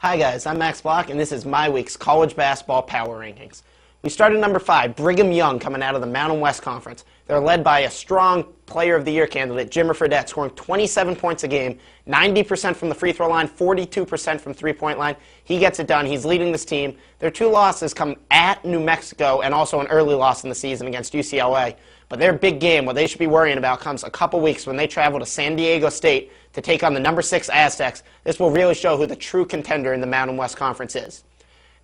Hi guys, I'm Max Block, and this is my week's college basketball power rankings. We start at number 5, Brigham Young, coming out of the Mountain West Conference. They're led by a strong Player of the Year candidate, Jimmer Fredette, scoring 27 points a game, 90% from the free throw line, 42% from three-point line. He gets it done. He's leading this team. Their two losses come at New Mexico and also an early loss in the season against UCLA. But their big game, what they should be worrying about, comes a couple weeks when they travel to San Diego State to take on the number 6 Aztecs. This will really show who the true contender in the Mountain West Conference is.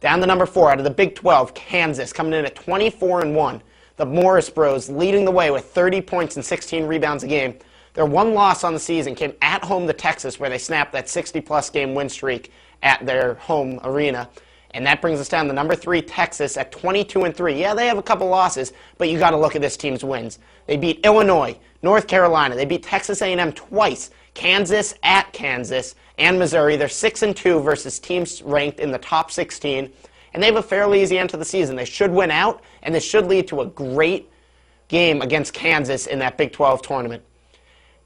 Down to number 4, out of the Big 12, Kansas, coming in at 24-1. The Morris Bros leading the way with 30 points and 16 rebounds a game. Their one loss on the season came at home to Texas, where they snapped that 60-plus game win streak at their home arena. And that brings us down to number 3, Texas, at 22-3. Yeah, they have a couple losses, but you got to look at this team's wins. They beat Illinois, North Carolina. They beat Texas A&M twice. Kansas at Kansas and Missouri. They're 6-2 versus teams ranked in the top 16. And they have a fairly easy end to the season. They should win out, and this should lead to a great game against Kansas in that Big 12 tournament.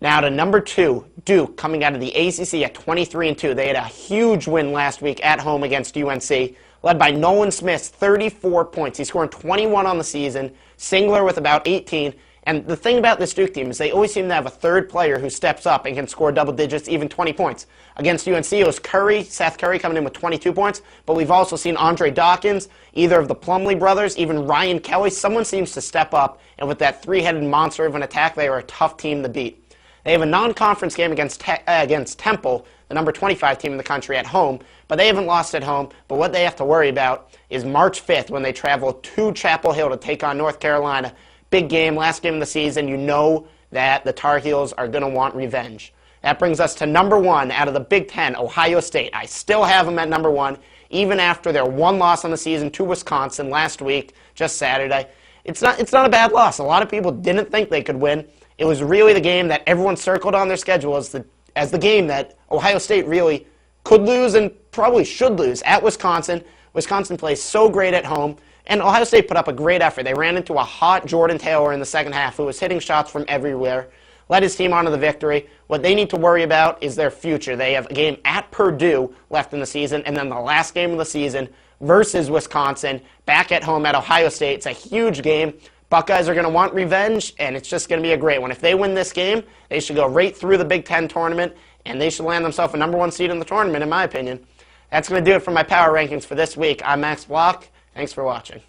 Now to number 2, Duke, coming out of the ACC at 23-2. They had a huge win last week at home against UNC, led by Nolan Smith's 34 points. He's scoring 21 on the season, Singler with about 18. And the thing about this Duke team is they always seem to have a third player who steps up and can score double digits, even 20 points. Against UNC, it was Seth Curry coming in with 22 points, but we've also seen Andre Dawkins, either of the Plumlee brothers, even Ryan Kelly. Someone seems to step up, and with that three-headed monster of an attack, they are a tough team to beat. They have a non-conference game against Temple, the number 25 team in the country, at home, but they haven't lost at home. But what they have to worry about is March 5th when they travel to Chapel Hill to take on North Carolina. Big game, last game of the season. You know that the Tar Heels are going to want revenge. That brings us to number 1 out of the Big 10, Ohio State. I still have them at number 1, even after their one loss on the season to Wisconsin last week, just Saturday. It's not a bad loss. A lot of people didn't think they could win. It was really the game that everyone circled on their schedule as the game that Ohio State really could lose and probably should lose at Wisconsin. Wisconsin plays so great at home. And Ohio State put up a great effort. They ran into a hot Jordan Taylor in the second half who was hitting shots from everywhere, led his team on to the victory. What they need to worry about is their future. They have a game at Purdue left in the season, and then the last game of the season versus Wisconsin, back at home at Ohio State. It's a huge game. Buckeyes are going to want revenge, and it's just going to be a great one. If they win this game, they should go right through the Big Ten tournament, and they should land themselves a number 1 seed in the tournament, in my opinion. That's going to do it for my power rankings for this week. I'm Max Block. Thanks for watching.